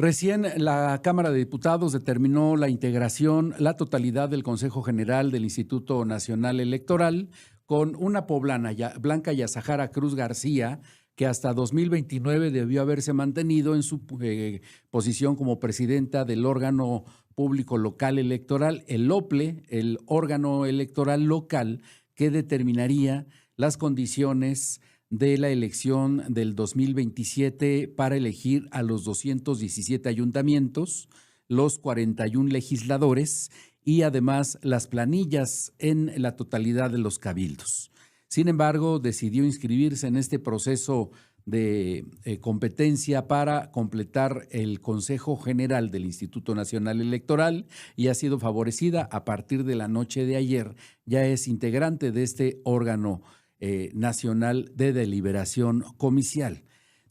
Recién la Cámara de Diputados determinó la integración, la totalidad del Consejo General del Instituto Nacional Electoral con una poblana, Blanca Yazahara Cruz García, que hasta 2029 debió haberse mantenido en su posición como presidenta del órgano público local electoral, el OPLE, el órgano electoral local que determinaría las condiciones de la elección del 2027 para elegir a los 217 ayuntamientos, los 41 legisladores y además las planillas en la totalidad de los cabildos. Sin embargo, decidió inscribirse en este proceso de competencia para completar el Consejo General del Instituto Nacional Electoral y ha sido favorecida a partir de la noche de ayer. Ya es integrante de este órgano nacional de deliberación comicial.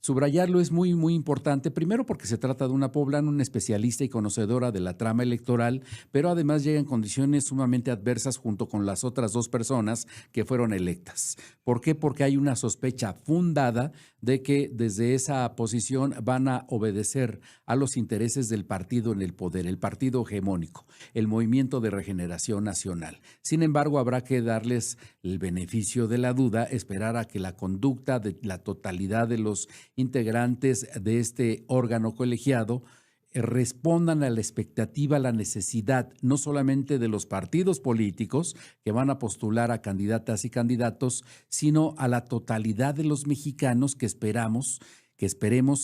Subrayarlo es muy, muy importante, primero porque se trata de una poblana, una especialista y conocedora de la trama electoral, pero además llega en condiciones sumamente adversas junto con las otras dos personas que fueron electas. ¿Por qué? Porque hay una sospecha fundada de que desde esa posición van a obedecer a los intereses del partido en el poder, el partido hegemónico, el Movimiento de Regeneración Nacional. Sin embargo, habrá que darles el beneficio de la duda, esperar a que la conducta de la totalidad de los integrantes de este órgano colegiado respondan a la expectativa, a la necesidad, no solamente de los partidos políticos que van a postular a candidatas y candidatos, sino a la totalidad de los mexicanos que esperemos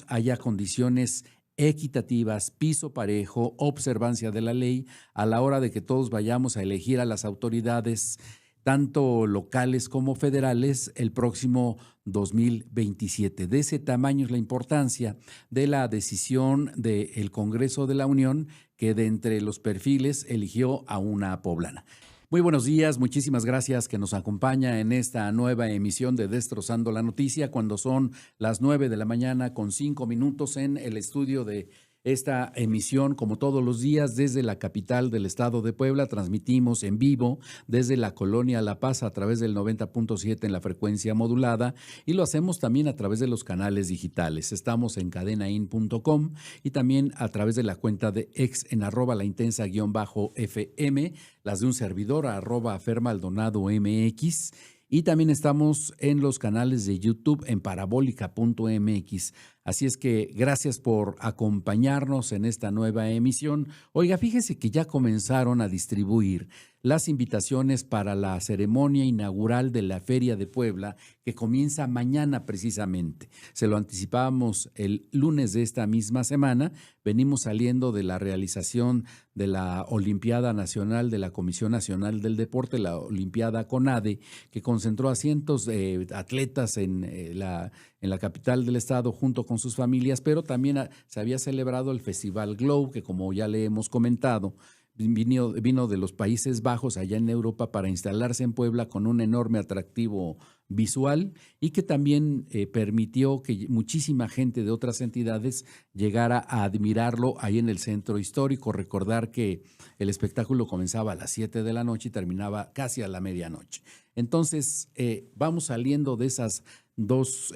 haya condiciones equitativas, piso parejo, observancia de la ley a la hora de que todos vayamos a elegir a las autoridades tanto locales como federales, el próximo 2027. De ese tamaño es la importancia de la decisión del Congreso de la Unión, que de entre los perfiles eligió a una poblana. Muy buenos días, muchísimas gracias que nos acompaña en esta nueva emisión de Destrozando la Noticia, cuando son las 9 de la mañana con 5 minutos en el estudio de esta emisión, como todos los días, desde la capital del estado de Puebla. Transmitimos en vivo desde la colonia La Paz a través del 90.7 en la frecuencia modulada y lo hacemos también a través de los canales digitales. Estamos en cadenain.com y también a través de la cuenta de ex en @laintensa_FM, las de un servidor @fermaldonado_mx. Y también estamos en los canales de YouTube en parabólica.mx. Así es que gracias por acompañarnos en esta nueva emisión. Oiga, fíjese que ya comenzaron a distribuir las invitaciones para la ceremonia inaugural de la Feria de Puebla, que comienza mañana precisamente. Se lo anticipábamos el lunes de esta misma semana. Venimos saliendo de la realización de la Olimpiada Nacional de la Comisión Nacional del Deporte, la Olimpiada CONADE, que concentró a cientos de atletas en la capital del estado junto con sus familias, pero también se había celebrado el Festival Glow, que como ya le hemos comentado, vino de los Países Bajos allá en Europa para instalarse en Puebla con un enorme atractivo visual y que también permitió que muchísima gente de otras entidades llegara a admirarlo ahí en el centro histórico. Recordar que el espectáculo comenzaba a las 7 de la noche y terminaba casi a la medianoche. Entonces, vamos saliendo de esas dos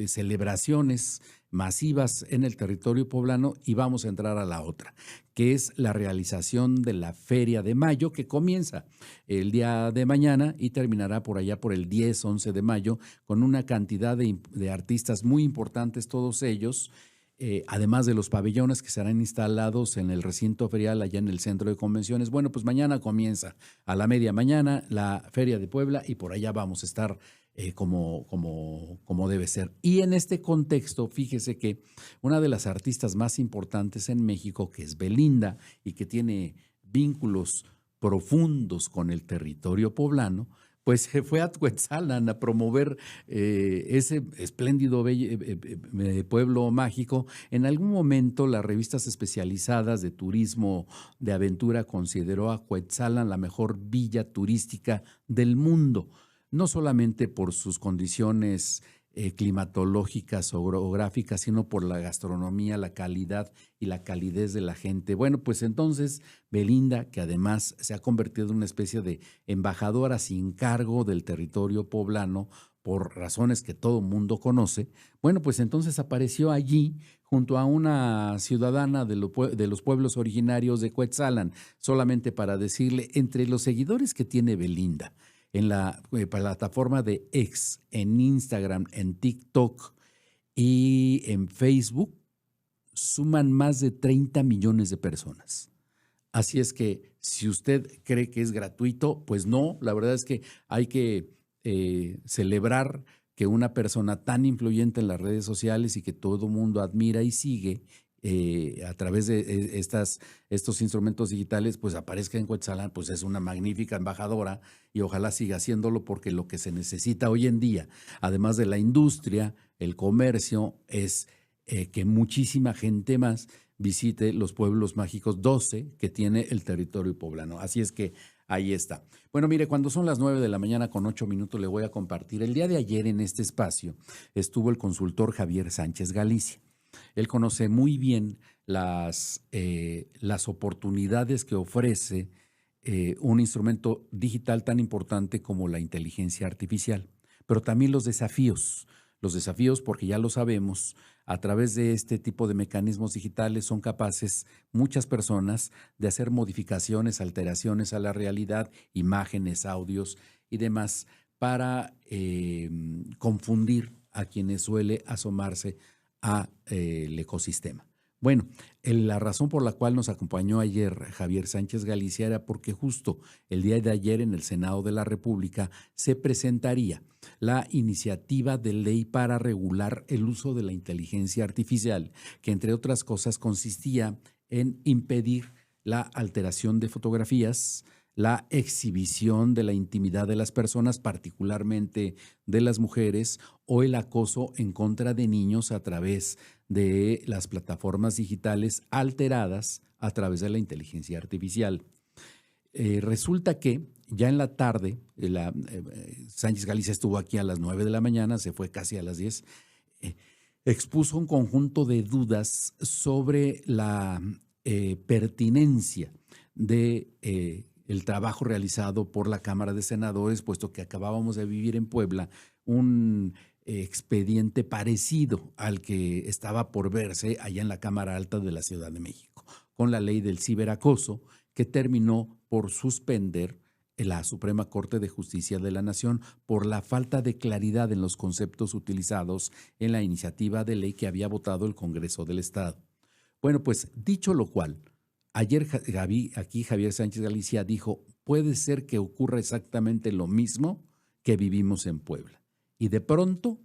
celebraciones masivas en el territorio poblano y vamos a entrar a la otra, que es la realización de la Feria de Mayo, que comienza el día de mañana y terminará por allá por el 10-11 de mayo, con una cantidad de artistas muy importantes, todos ellos, además de los pabellones que serán instalados en el recinto ferial allá en el centro de convenciones. Bueno, pues mañana comienza a la media mañana la Feria de Puebla y por allá vamos a estar como debe ser. Y en este contexto, fíjese que una de las artistas más importantes en México, que es Belinda y que tiene vínculos profundos con el territorio poblano, pues se fue a Cuetzalan a promover ese espléndido pueblo mágico. En algún momento las revistas especializadas de turismo de aventura consideró a Cuetzalan la mejor villa turística del mundo, no solamente por sus condiciones climatológicas o orográficas, sino por la gastronomía, la calidad y la calidez de la gente. Bueno, pues entonces Belinda, que además se ha convertido en una especie de embajadora sin cargo del territorio poblano, por razones que todo mundo conoce, bueno, pues entonces apareció allí junto a una ciudadana de los pueblos originarios de Cuetzalan, solamente para decirle, entre los seguidores que tiene Belinda en la plataforma de X, en Instagram, en TikTok y en Facebook, suman más de 30 millones de personas. Así es que si usted cree que es gratuito, pues no, la verdad es que hay que celebrar que una persona tan influyente en las redes sociales y que todo el mundo admira y sigue a través de estos instrumentos digitales, pues aparezca en Cuetzalan, pues es una magnífica embajadora y ojalá siga haciéndolo, porque lo que se necesita hoy en día, además de la industria, el comercio, es que muchísima gente más visite los pueblos mágicos 12 que tiene el territorio poblano. Así es que ahí está. Bueno, mire, cuando son las 9 de la mañana con 8 minutos le voy a compartir. El día de ayer en este espacio estuvo el consultor Javier Sánchez Galicia. Él conoce muy bien las oportunidades que ofrece un instrumento digital tan importante como la inteligencia artificial, pero también los desafíos. Los desafíos, porque ya lo sabemos, a través de este tipo de mecanismos digitales son capaces muchas personas de hacer modificaciones, alteraciones a la realidad, imágenes, audios y demás, para confundir a quienes suele asomarse al ecosistema. Bueno, la razón por la cual nos acompañó ayer Javier Sánchez Galicia era porque justo el día de ayer en el Senado de la República se presentaría la iniciativa de ley para regular el uso de la inteligencia artificial, que entre otras cosas consistía en impedir la alteración de fotografías, la exhibición de la intimidad de las personas, particularmente de las mujeres, o el acoso en contra de niños a través de las plataformas digitales alteradas a través de la inteligencia artificial. Resulta que ya en la tarde, Sánchez Galicia estuvo aquí a las 9 de la mañana, se fue casi a las 10, expuso un conjunto de dudas sobre la pertinencia de el trabajo realizado por la Cámara de Senadores, puesto que acabábamos de vivir en Puebla un expediente parecido al que estaba por verse allá en la Cámara Alta de la Ciudad de México, con la ley del ciberacoso, que terminó por suspender la Suprema Corte de Justicia de la Nación por la falta de claridad en los conceptos utilizados en la iniciativa de ley que había votado el Congreso del Estado. Bueno, pues dicho lo cual, ayer aquí Javier Sánchez Galicia dijo, puede ser que ocurra exactamente lo mismo que vivimos en Puebla. Y de pronto,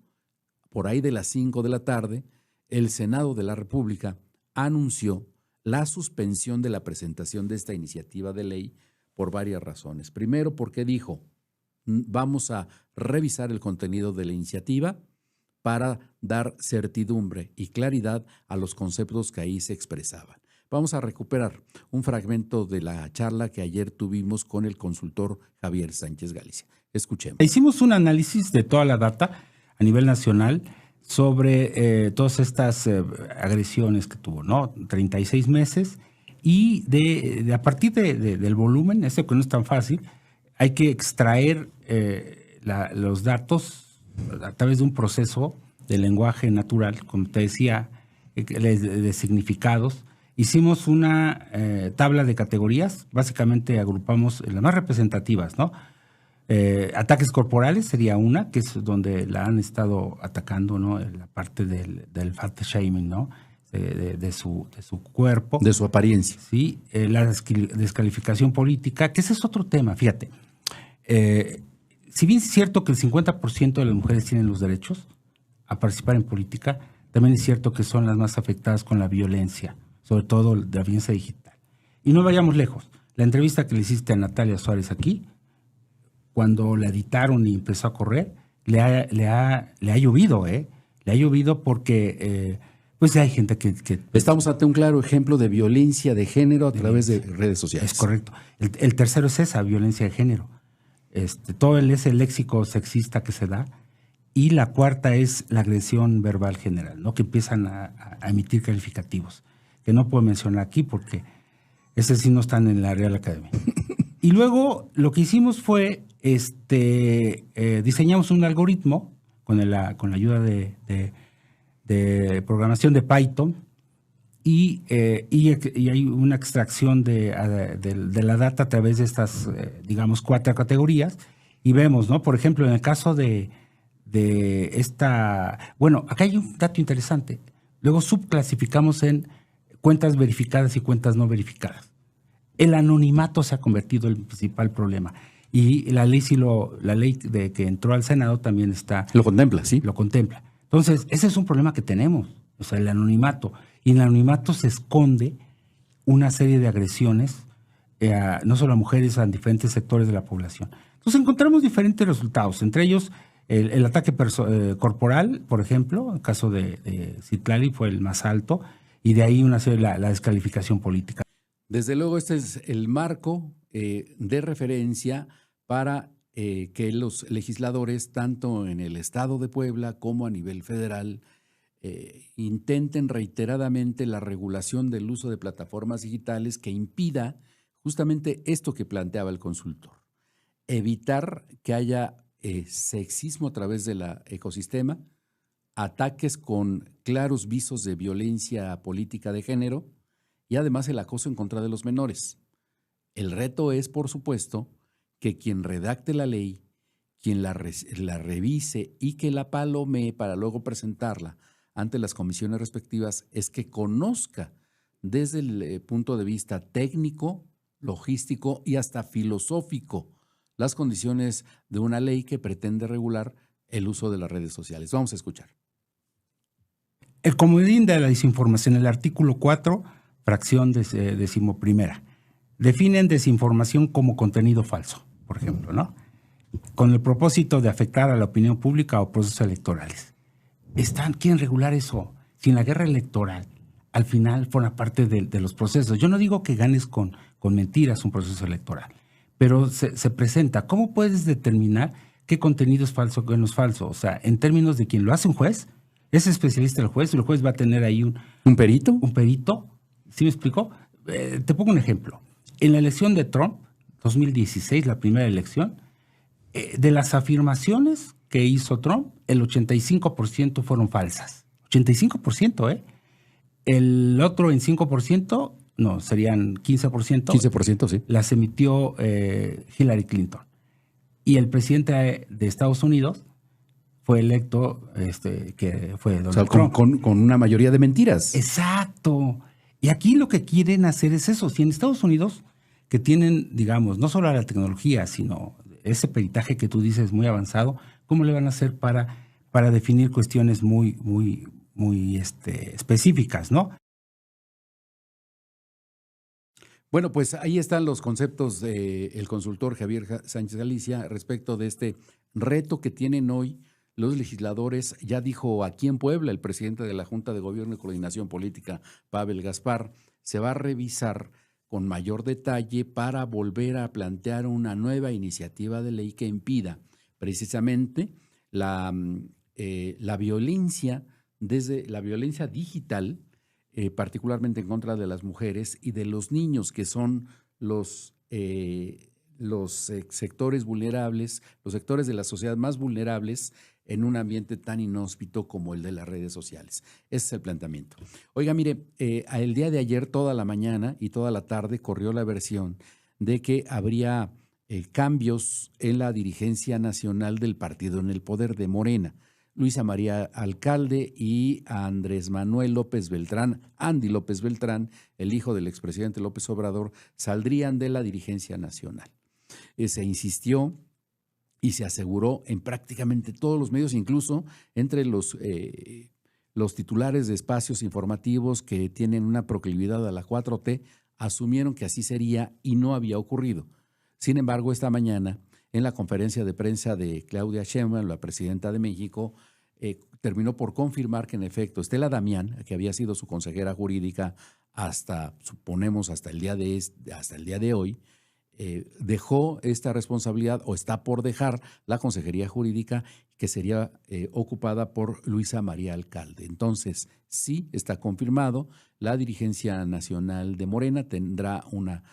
por ahí de las 5 de la tarde, el Senado de la República anunció la suspensión de la presentación de esta iniciativa de ley por varias razones. Primero, porque dijo, vamos a revisar el contenido de la iniciativa para dar certidumbre y claridad a los conceptos que ahí se expresaban. Vamos a recuperar un fragmento de la charla que ayer tuvimos con el consultor Javier Sánchez Galicia. Escuchemos. Hicimos un análisis de toda la data a nivel nacional sobre todas estas agresiones que tuvo, ¿no? 36 meses y a partir del volumen, que no es tan fácil, hay que extraer los datos a través de un proceso de lenguaje natural, como te decía, de significados. Hicimos una tabla de categorías, básicamente agrupamos las más representativas, ¿no? Ataques corporales sería una, que es donde la han estado atacando, ¿no? La parte del fat shaming, ¿no? De su cuerpo. De su apariencia. Sí, la descalificación política, que ese es otro tema, fíjate. Si bien es cierto que el 50% de las mujeres tienen los derechos a participar en política, también es cierto que son las más afectadas con la violencia, sobre todo la violencia digital. Y no vayamos lejos. La entrevista que le hiciste a Natalia Suárez aquí, cuando la editaron y empezó a correr, le ha llovido, ¿eh? Le ha llovido porque pues hay gente que... Estamos ante un claro ejemplo de violencia de género a través de redes sociales. Es correcto. El tercero es esa, violencia de género. Todo ese léxico sexista que se da. Y la cuarta es la agresión verbal general, ¿no? Que empiezan a emitir calificativos, que no puedo mencionar aquí porque ese sí no están en la Real Academia. Y luego lo que hicimos fue diseñamos un algoritmo con la ayuda de programación de Python y hay una extracción de la data a través de estas, digamos, 4 categorías y vemos, ¿no? Por ejemplo, en el caso de esta... Bueno, acá hay un dato interesante. Luego subclasificamos en cuentas verificadas y cuentas no verificadas. El anonimato se ha convertido en el principal problema. Y la ley que entró al Senado también está... Lo contempla, sí. Lo contempla. Entonces, ese es un problema que tenemos, o sea, el anonimato. Y en el anonimato se esconde una serie de agresiones, no solo a mujeres, a diferentes sectores de la población. Entonces, encontramos diferentes resultados, entre ellos el ataque corporal, por ejemplo, en el caso de Citlali fue el más alto, y de ahí la descalificación política. Desde luego, este es el marco de referencia para que los legisladores, tanto en el Estado de Puebla como a nivel federal, intenten reiteradamente la regulación del uso de plataformas digitales que impida justamente esto que planteaba el consultor. Evitar que haya sexismo a través del ecosistema, ataques con claros visos de violencia política de género y además el acoso en contra de los menores. El reto es, por supuesto, que quien redacte la ley, quien la revise y que la palomee para luego presentarla ante las comisiones respectivas, es que conozca desde el punto de vista técnico, logístico y hasta filosófico las condiciones de una ley que pretende regular el uso de las redes sociales. Vamos a escuchar. El comodín de la desinformación, el artículo 4, fracción 11ª, definen desinformación como contenido falso, por ejemplo, ¿no? Con el propósito de afectar a la opinión pública o procesos electorales. Quieren regular eso. Si en la guerra electoral, al final forma parte de los procesos. Yo no digo que ganes con mentiras un proceso electoral, pero se presenta. ¿Cómo puedes determinar qué contenido es falso o qué no es falso? O sea, en términos de quien lo hace un juez, es especialista el juez va a tener ahí ¿Un perito? Un perito. ¿Sí me explico? Te pongo un ejemplo. En la elección de Trump, 2016, la primera elección, de las afirmaciones que hizo Trump, el 85% fueron falsas. 85%, ¿eh? El otro en 5%, no, serían 15%. 15%, sí. Las emitió Hillary Clinton. Y el presidente de Estados Unidos fue electo, que fue Donald Trump. Con una mayoría de mentiras. Exacto. Y aquí lo que quieren hacer es eso. Si en Estados Unidos, que tienen, digamos, no solo la tecnología, sino ese peritaje que tú dices muy avanzado, ¿cómo le van a hacer para definir cuestiones muy específicas, ¿no? Bueno, pues ahí están los conceptos del consultor Javier Sánchez Galicia respecto de este reto que tienen hoy los legisladores. Ya dijo aquí en Puebla el presidente de la Junta de Gobierno y Coordinación Política, Pavel Gaspar, se va a revisar con mayor detalle para volver a plantear una nueva iniciativa de ley que impida precisamente la violencia, desde la violencia digital, particularmente en contra de las mujeres y de los niños, que son los sectores vulnerables, los sectores de la sociedad más vulnerables en un ambiente tan inhóspito como el de las redes sociales. Ese es el planteamiento. Oiga, mire, el día de ayer, toda la mañana y toda la tarde, corrió la versión de que habría cambios en la dirigencia nacional del partido en el poder de Morena. Luisa María Alcalde y Andrés Manuel López Beltrán, Andy López Beltrán, el hijo del expresidente López Obrador, saldrían de la dirigencia nacional. Se insistió y se aseguró en prácticamente todos los medios, incluso entre los titulares de espacios informativos que tienen una proclividad a la 4T, asumieron que así sería y no había ocurrido. Sin embargo, esta mañana, en la conferencia de prensa de Claudia Sheinbaum, la presidenta de México, terminó por confirmar que en efecto Estela Damián, que había sido su consejera jurídica suponemos, hasta el día de hoy, dejó esta responsabilidad o está por dejar la consejería jurídica que sería ocupada por Luisa María Alcalde. Entonces, sí está confirmado, la dirigencia nacional de Morena tendrá una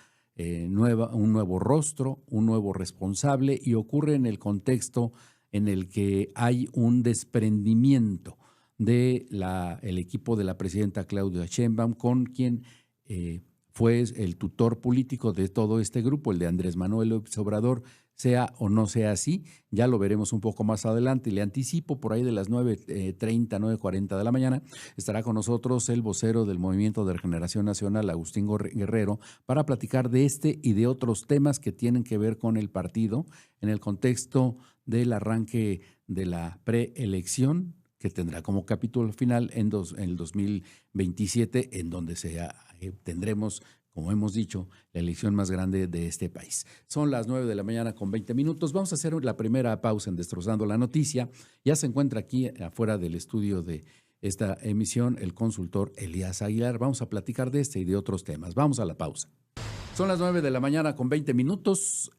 un nuevo rostro, un nuevo responsable, y ocurre en el contexto en el que hay un desprendimiento de el equipo de la presidenta Claudia Sheinbaum, con quien fue el tutor político de todo este grupo, el de Andrés Manuel López Obrador. Sea o no sea así, ya lo veremos un poco más adelante. Le anticipo, por ahí de las 9:30, 9:40 de la mañana, estará con nosotros el vocero del Movimiento de Regeneración Nacional, Agustín Guerrero, para platicar de este y de otros temas que tienen que ver con el partido en el contexto del arranque de la preelección, que tendrá como capítulo final en el 2027, en donde tendremos, como hemos dicho, la elección más grande de este país. Son las 9 de la mañana con 20 minutos. Vamos a hacer la primera pausa en Destrozando la Noticia. Ya se encuentra aquí afuera del estudio de esta emisión el consultor Elías Aguilar. Vamos a platicar de este y de otros temas. Vamos a la pausa. Son las 9 de la mañana con 20 minutos.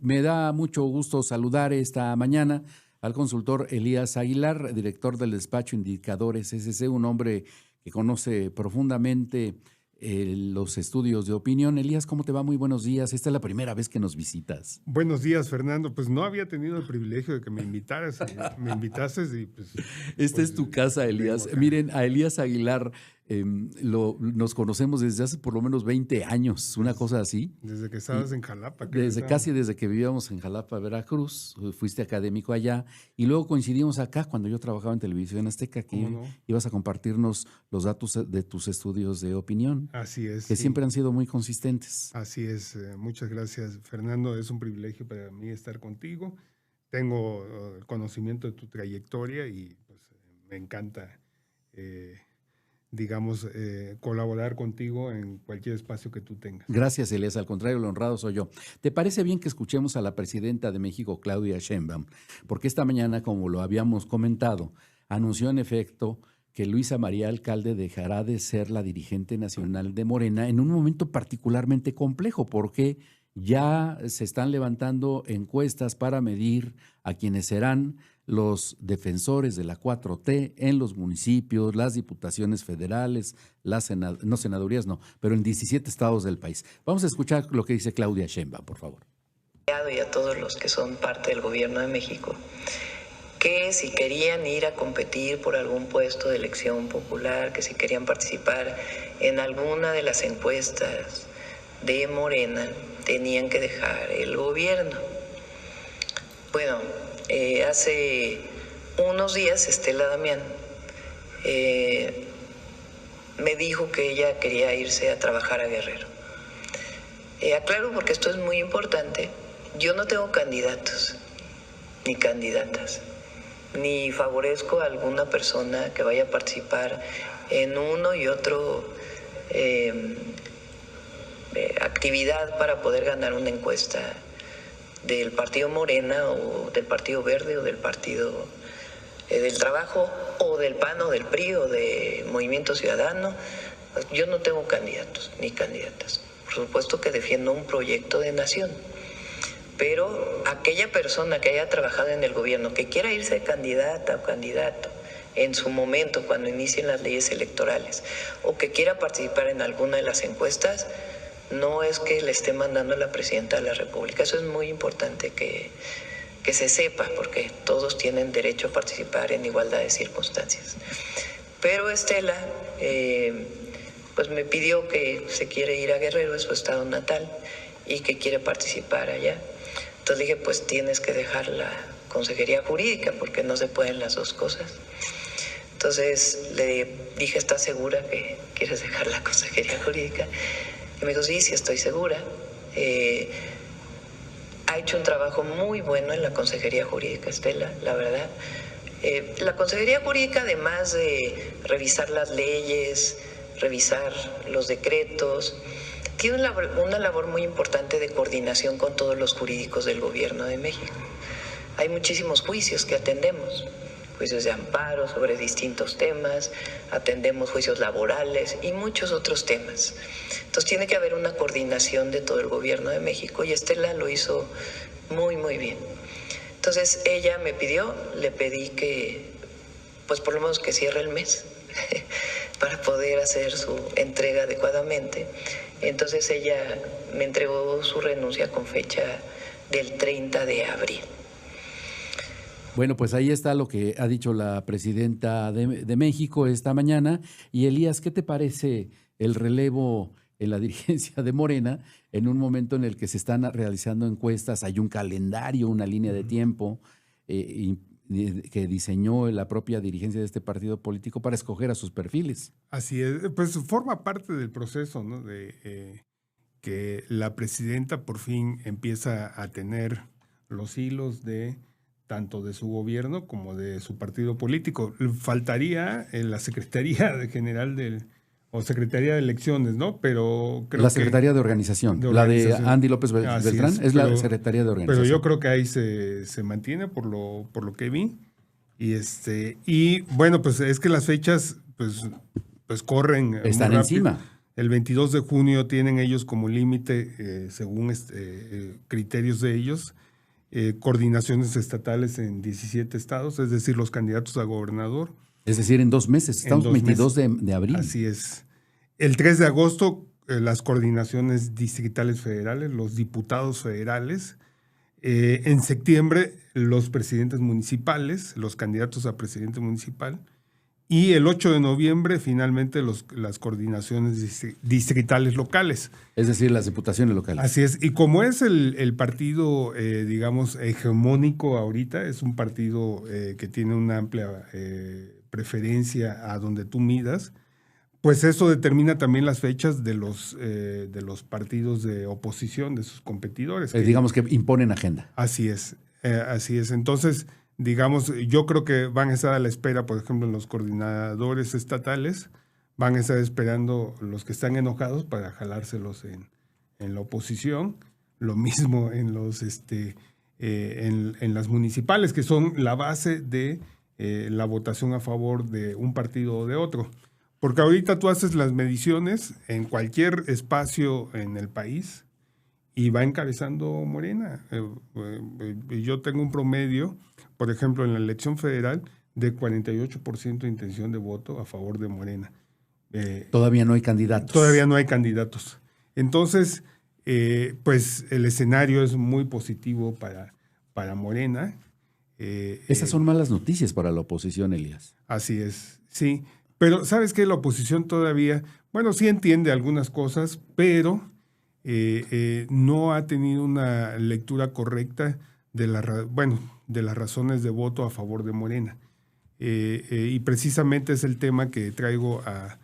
Me da mucho gusto saludar esta mañana al consultor Elías Aguilar, director del despacho Indicadores SC, un hombre que conoce profundamente los estudios de opinión. Elías, ¿cómo te va? Muy buenos días. Esta es la primera vez que nos visitas. Buenos días, Fernando. Pues no había tenido el privilegio de que me invitaras. Me invitases y pues... Esta es tu casa, Elías. Miren, a Elías Aguilar nos conocemos desde hace por lo menos 20 años, una cosa así. Desde que estabas en Jalapa. Casi desde que vivíamos en Jalapa, Veracruz. Fuiste académico allá y luego coincidimos acá cuando yo trabajaba en Televisión Azteca, que ibas a compartirnos los datos de tus estudios de opinión. Así es. Que siempre han sido muy consistentes. Así es. Muchas gracias, Fernando. Es un privilegio para mí estar contigo. Tengo conocimiento de tu trayectoria y pues, me encanta colaborar contigo en cualquier espacio que tú tengas. Gracias, Elías. Al contrario, el honrado soy yo. ¿Te parece bien que escuchemos a la presidenta de México, Claudia Sheinbaum? Porque esta mañana, como lo habíamos comentado, anunció en efecto que Luisa María Alcalde dejará de ser la dirigente nacional de Morena en un momento particularmente complejo, porque ya se están levantando encuestas para medir a quienes serán los defensores de la 4T en los municipios, las diputaciones federales, no senadurías, no, pero en 17 estados del país. Vamos a escuchar lo que dice Claudia Sheinbaum, por favor. Y a todos los que son parte del gobierno de México, que si querían ir a competir por algún puesto de elección popular, que si querían participar en alguna de las encuestas de Morena, tenían que dejar el gobierno. Bueno, hace unos días Estela Damián me dijo que ella quería irse a trabajar a Guerrero. Aclaro porque esto es muy importante. Yo no tengo candidatos ni candidatas, ni favorezco a alguna persona que vaya a participar en uno y otro actividad para poder ganar una encuesta del Partido Morena o del Partido Verde o del Partido del Trabajo o del PAN o del PRI o de Movimiento Ciudadano. Yo no tengo candidatos ni candidatas. Por supuesto que defiendo un proyecto de nación, pero aquella persona que haya trabajado en el gobierno, que quiera irse de candidata o candidato en su momento cuando inicien las leyes electorales o que quiera participar en alguna de las encuestas, no es que le esté mandando a la presidenta de la República. Eso es muy importante que se sepa, porque todos tienen derecho a participar en igualdad de circunstancias. Pero Estela pues me pidió que se quiere ir a Guerrero, es su estado natal, y que quiere participar allá. Entonces dije, pues tienes que dejar la consejería jurídica, porque no se pueden las dos cosas. Entonces le dije, ¿estás segura que quieres dejar la consejería jurídica? Y me dijo, sí, estoy segura. Ha hecho un trabajo muy bueno en la consejería jurídica, Estela, la verdad. La consejería jurídica, además de revisar las leyes, revisar los decretos, tiene una labor muy importante de coordinación con todos los jurídicos del gobierno de México. Hay muchísimos juicios que atendemos, juicios de amparo sobre distintos temas, atendemos juicios laborales y muchos otros temas. Entonces tiene que haber una coordinación de todo el gobierno de México y Estela lo hizo muy, muy bien. Entonces ella me pidió, le pedí que, pues por lo menos que cierre el mes para poder hacer su entrega adecuadamente. Entonces ella me entregó su renuncia con fecha del 30 de abril. Bueno, pues ahí está lo que ha dicho la presidenta de México esta mañana. Y Elías, ¿qué te parece el relevo en la dirigencia de Morena en un momento en el que se están realizando encuestas? Hay un calendario, una línea de tiempo que diseñó la propia dirigencia de este partido político para escoger a sus perfiles. Así es, pues forma parte del proceso, ¿no? De que la presidenta por fin empieza a tener los hilos de tanto de su gobierno como de su partido político. Faltaría en la Secretaría General o Secretaría de Elecciones, ¿no? Pero creo la Secretaría de Organización, la de Andy López Beltrán, es la Secretaría de Organización. Pero yo creo que ahí se mantiene por lo que vi. Y bueno, pues es que las fechas pues corren. Están encima. El 22 de junio tienen ellos como límite, según criterios de ellos, coordinaciones estatales en 17 estados, es decir, los candidatos a gobernador. Es decir, en 2 meses, estamos 22 de abril. Así es. El 3 de agosto, las coordinaciones distritales federales, los diputados federales. En septiembre, los presidentes municipales, los candidatos a presidente municipal. Y el 8 de noviembre, finalmente, las coordinaciones distritales locales. Es decir, las diputaciones locales. Así es. Y como es el partido, digamos, hegemónico ahorita, es un partido que tiene una amplia preferencia a donde tú midas, pues eso determina también las fechas de los partidos de oposición, de sus competidores. Digamos que imponen agenda. Así es, así es. Entonces, digamos, yo creo que van a estar a la espera, por ejemplo, en los coordinadores estatales, van a estar esperando los que están enojados para jalárselos en la oposición. Lo mismo en en las municipales, que son la base de la votación a favor de un partido o de otro. Porque ahorita tú haces las mediciones en cualquier espacio en el país y va encabezando Morena. Yo tengo un promedio, por ejemplo, en la elección federal, de 48% de intención de voto a favor de Morena. Todavía no hay candidatos. Todavía no hay candidatos. Entonces, pues el escenario es muy positivo para Morena. Esas son malas noticias para la oposición, Elías. Así es, sí. Pero, ¿sabes qué? La oposición todavía, bueno, sí entiende algunas cosas, pero no ha tenido una lectura correcta de las razones de voto a favor de Morena. Y precisamente es el tema que traigo a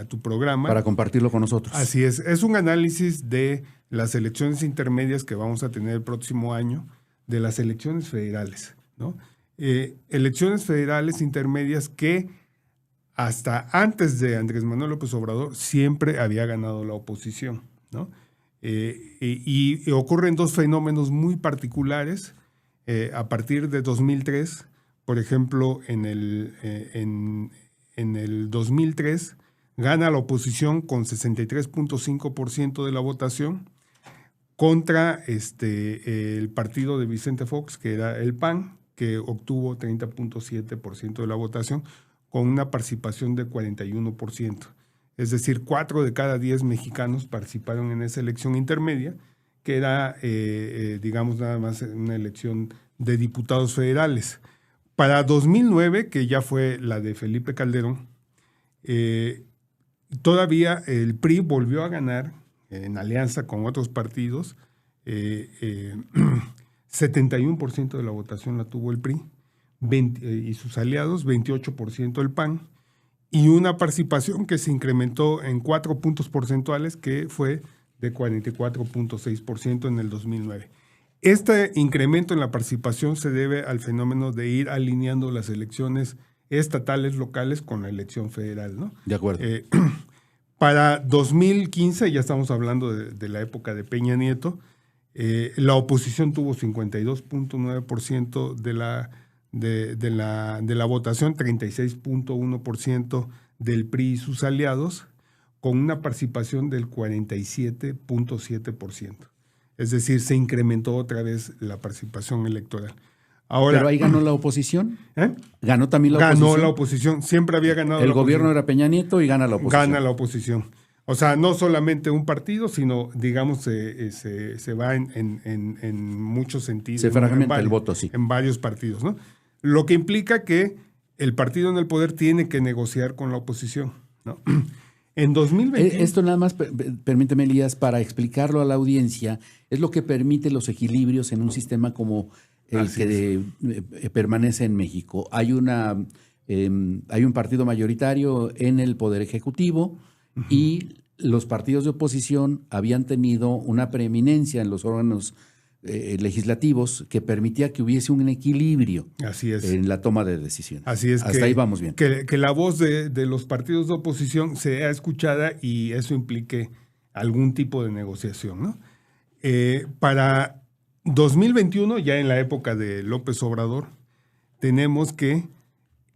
tu programa. Para compartirlo con nosotros. Así es. Es un análisis de las elecciones intermedias que vamos a tener el próximo año, de las elecciones federales, ¿no? Elecciones federales intermedias que hasta antes de Andrés Manuel López Obrador siempre había ganado la oposición, ¿no? Y ocurren dos fenómenos muy particulares a partir de 2003. Por ejemplo, en el 2003 gana la oposición con 63.5% de la votación contra el partido de Vicente Fox, que era el PAN, que obtuvo 30.7% de la votación con una participación de 41%. Es decir, 4 de cada 10 mexicanos participaron en esa elección intermedia, que era, digamos, nada más una elección de diputados federales. Para 2009, que ya fue la de Felipe Calderón, todavía el PRI volvió a ganar en alianza con otros partidos. 71% de la votación la tuvo el PRI y sus aliados, 28% el PAN, y una participación que se incrementó en 4 puntos porcentuales, que fue de 44.6% en el 2009. Este incremento en la participación se debe al fenómeno de ir alineando las elecciones estatales, locales, con la elección federal, ¿no? De acuerdo. Para 2015, ya estamos hablando de la época de Peña Nieto, la oposición tuvo 52.9% de la votación, 36.1% del PRI y sus aliados, con una participación del 47.7%. Es decir, se incrementó otra vez la participación electoral. Ahora, ¿pero ahí ganó la oposición? ¿Ganó también la oposición? Ganó la oposición, siempre había ganado el la oposición. gobierno era Peña Nieto y gana la oposición. Gana la oposición. O sea, no solamente un partido, sino, digamos, se va en muchos sentidos. Se fragmenta el voto, sí. En varios partidos, ¿no? Lo que implica que el partido en el poder tiene que negociar con la oposición, ¿no? En 2020... Esto nada más, permíteme, Elías, para explicarlo a la audiencia, es lo que permite los equilibrios en un sistema como el que permanece en México. Hay un partido mayoritario en el Poder Ejecutivo y los partidos de oposición habían tenido una preeminencia en los órganos legislativos que permitía que hubiese un equilibrio en la toma de decisiones. Así es. Hasta ahí vamos bien. Que la voz de los partidos de oposición sea escuchada y eso implique algún tipo de negociación, ¿no? Para 2021, ya en la época de López Obrador, tenemos que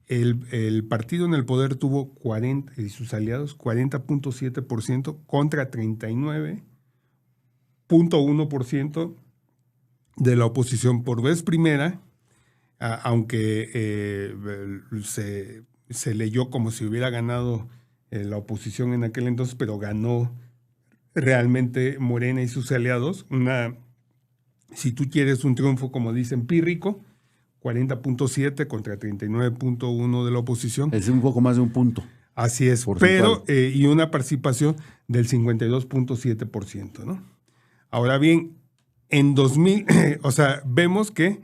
el partido en el poder tuvo 40, y sus aliados 40.7% contra 39.1% de la oposición. Por vez primera, aunque se leyó como si hubiera ganado la oposición en aquel entonces, pero ganó realmente Morena y sus aliados. Si tú quieres un triunfo, como dicen, pírrico, 40.7 contra 39.1 de la oposición. Es un poco más de un punto. Así es, pero y una participación del 52.7%, ¿no? Ahora bien, en 2000, o sea, vemos que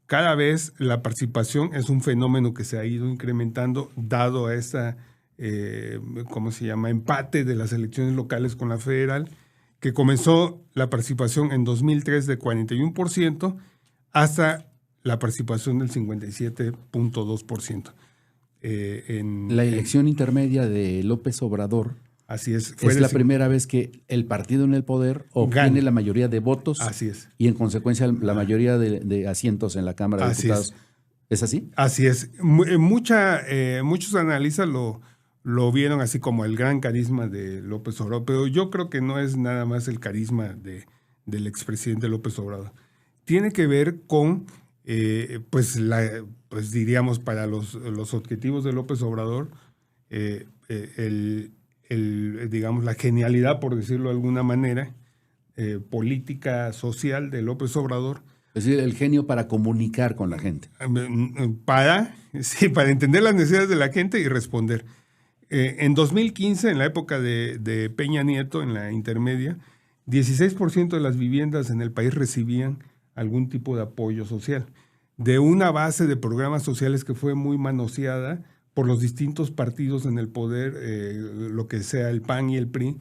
cada vez la participación es un fenómeno que se ha ido incrementando dado a esa, ¿cómo se llama?, empate de las elecciones locales con la federal, que comenzó la participación en 2003 de 41% hasta la participación del 57.2%. La elección intermedia de López Obrador así es la primera vez que el partido en el poder obtiene la mayoría de votos. Así es. Y en consecuencia la mayoría de asientos en la Cámara de Diputados. ¿Es así? Así es. Muchos analistas lo vieron así como el gran carisma de López Obrador, pero yo creo que no es nada más el carisma del expresidente López Obrador. Tiene que ver con, pues diríamos, para los objetivos de López Obrador, digamos, la genialidad, por decirlo de alguna manera, política social de López Obrador. Es decir, el genio para comunicar con la gente. Para entender las necesidades de la gente y responder. En 2015, en la época de Peña Nieto, en la intermedia, 16% de las viviendas en el país recibían algún tipo de apoyo social, de una base de programas sociales que fue muy manoseada por los distintos partidos en el poder, lo que sea el PAN y el PRI,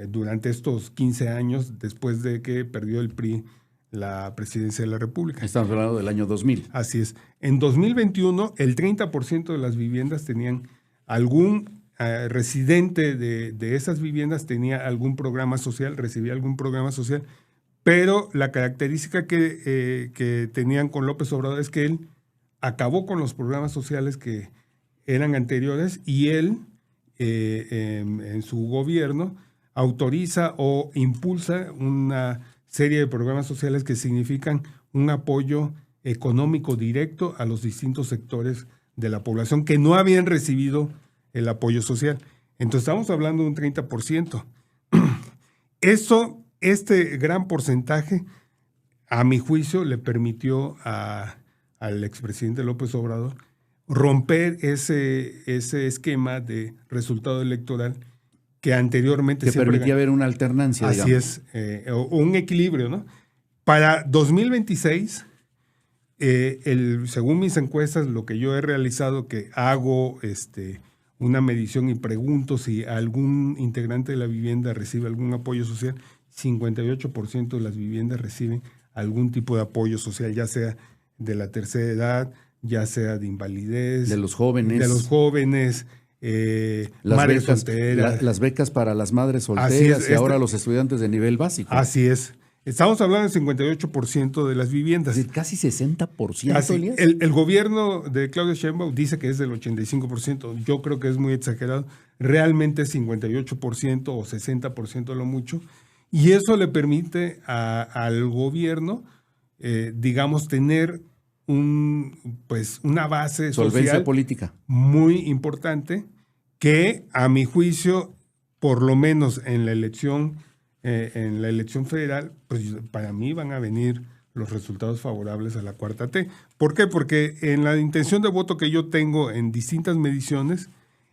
durante estos 15 años después de que perdió el PRI la presidencia de la República. Estamos hablando del año 2000. Así es. En 2021, el 30% de las viviendas tenían algún residente de esas viviendas tenía algún programa social, recibía algún programa social, pero la característica que tenían con López Obrador es que él acabó con los programas sociales que eran anteriores y él, en su gobierno, autoriza o impulsa una serie de programas sociales que significan un apoyo económico directo a los distintos sectores de la población que no habían recibido el apoyo social. Entonces estamos hablando de un 30%. Este gran porcentaje, a mi juicio, le permitió al expresidente López Obrador romper ese esquema de resultado electoral que anteriormente... Que permitía ver una alternancia, así digamos. es, un equilibrio, ¿no? Para 2026, según mis encuestas, lo que yo he realizado, que hago una medición y pregunto si algún integrante de la vivienda recibe algún apoyo social, 58% de las viviendas reciben algún tipo de apoyo social, ya sea de la tercera edad, ya sea de invalidez. De los jóvenes. De los jóvenes, madres solteras. Las becas para las madres solteras y ahora los estudiantes de nivel básico. Así es. Estamos hablando del 58% de las viviendas. Es decir, casi 60%. El gobierno de Claudia Sheinbaum dice que es del 85%. Yo creo que es muy exagerado. Realmente es 58% o 60% a lo mucho. Y eso le permite al gobierno, digamos, tener una base solvencia social política muy importante que, a mi juicio, por lo menos en la elección federal, pues para mí van a venir los resultados favorables a la 4T. ¿Por qué? Porque en la intención de voto que yo tengo en distintas mediciones,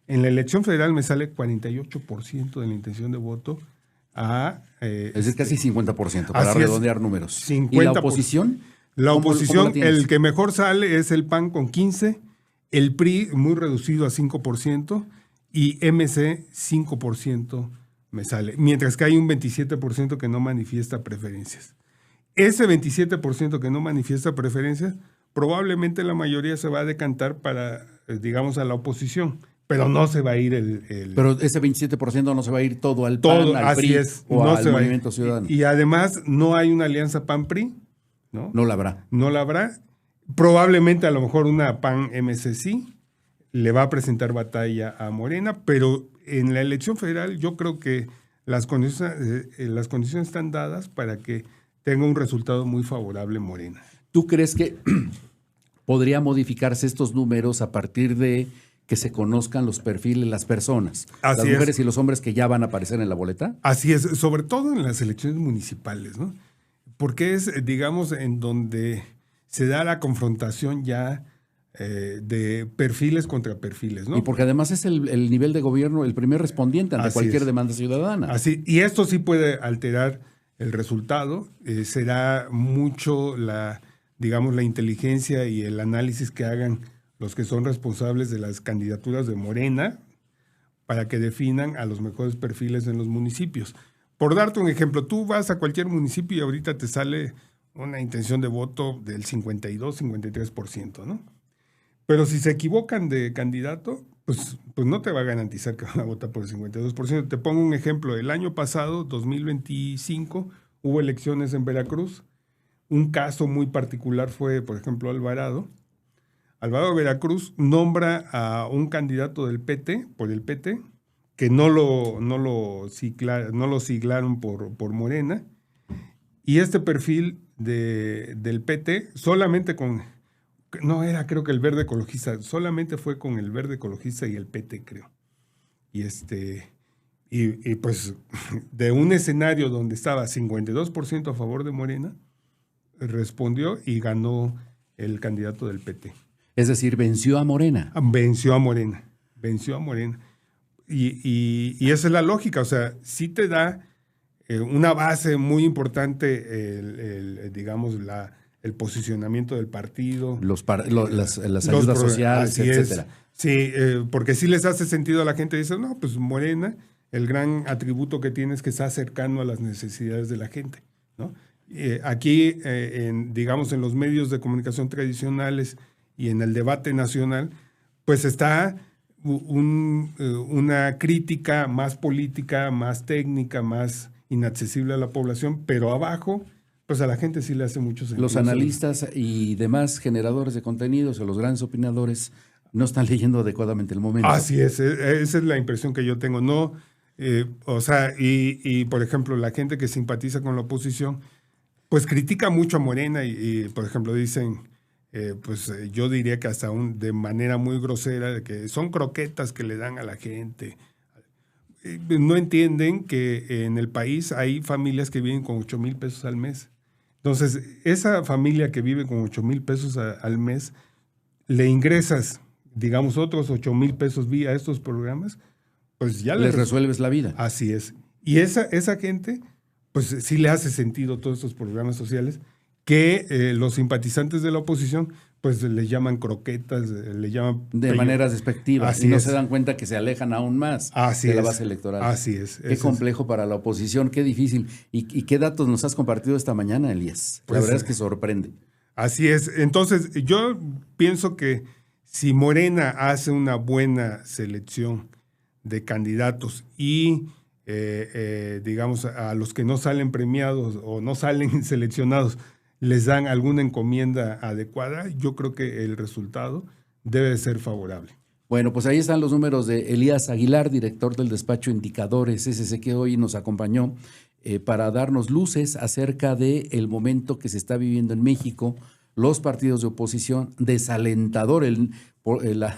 en la elección federal me sale 48% de la intención de voto es decir, casi 50%, para así es, redondear números. 50%. ¿Y la oposición? La oposición, ¿Cómo la tienes? el que mejor sale es el PAN con 15%, el PRI muy reducido a 5% y MC 5% me sale, mientras que hay un 27% que no manifiesta preferencias. Ese 27% que no manifiesta preferencias, probablemente la mayoría se va a decantar para, digamos, a la oposición, pero no se va a ir Pero ese 27% no se va a ir todo al todo, PAN, al así PRI es, o no al se va a ir. Movimiento Ciudadano. Y además no hay una alianza PAN-PRI, ¿no? No la habrá. No la habrá. Probablemente a lo mejor una PAN-MC sí le va a presentar batalla a Morena, pero en la elección federal yo creo que las condiciones están dadas para que tenga un resultado muy favorable Morena. ¿Tú crees que podría modificarse estos números a partir de que se conozcan los perfiles, las personas, Así las mujeres es. y los hombres que ya van a aparecer en la boleta? Así es, sobre todo en las elecciones municipales, ¿no? Porque es, digamos, en donde se da la confrontación ya de perfiles contra perfiles, ¿no? Y porque además es el nivel de gobierno el primer respondiente ante Así cualquier es. demanda ciudadana. Así, y esto sí puede alterar el resultado. Será mucho la inteligencia y el análisis que hagan los que son responsables de las candidaturas de Morena para que definan a los mejores perfiles en los municipios. Por darte un ejemplo, tú vas a cualquier municipio y ahorita te sale una intención de voto del 52-53%, ¿no? Pero si se equivocan de candidato, pues no te va a garantizar que van a votar por el 52%. Te pongo un ejemplo. El año pasado, 2025, hubo elecciones en Veracruz. Un caso muy particular fue, por ejemplo, Alvarado. Alvarado Veracruz nombra a un candidato del PT, por el PT, que no lo siglaron por Morena. Y este perfil del PT, solamente creo que el Verde Ecologista, solamente fue con el Verde Ecologista y el PT, creo. Y pues de un escenario donde estaba 52% a favor de Morena, respondió y ganó el candidato del PT. Es decir, venció a Morena. Venció a Morena. Y esa es la lógica, o sea, sí te da una base muy importante, digamos, el posicionamiento del partido. Las ayudas sociales, etcétera. Sí, porque sí les hace sentido a la gente. Dice, no, pues Morena, el gran atributo que tiene es que está cercano a las necesidades de la gente, ¿no? Aquí, digamos, en los medios de comunicación tradicionales y en el debate nacional, pues está una crítica más política, más técnica, más inaccesible a la población, pero abajo, pues a la gente sí le hace mucho sentido. Los analistas y demás generadores de contenidos o los grandes opinadores no están leyendo adecuadamente el momento. Así es, esa es la impresión que yo tengo. No, o sea, y por ejemplo, la gente que simpatiza con la oposición, pues critica mucho a Morena y por ejemplo, dicen, yo diría que hasta de manera muy grosera, de que son croquetas que le dan a la gente. No entienden que en el país hay familias que viven con 8,000 pesos al mes. Entonces, esa familia que vive con 8,000 pesos al mes, le ingresas, digamos, otros 8,000 pesos vía estos programas, pues ya les resuelves la vida. Así es. Y esa gente, pues sí le hace sentido todos estos programas sociales que los simpatizantes de la oposición, pues les llaman croquetas, le llaman... De maneras despectivas. Así y no es. se dan cuenta que se alejan aún más de la base electoral. Así es. Qué complejo para la oposición, qué difícil. ¿Y qué datos nos has compartido esta mañana, Elías? La verdad es que sorprende. Así es. Entonces, yo pienso que si Morena hace una buena selección de candidatos y, digamos, a los que no salen premiados o no salen seleccionados, les dan alguna encomienda adecuada, yo creo que el resultado debe ser favorable. Bueno, pues ahí están los números de Elías Aguilar, director del despacho Indicadores SC, que hoy nos acompañó para darnos luces acerca del momento que se está viviendo en México los partidos de oposición, desalentador la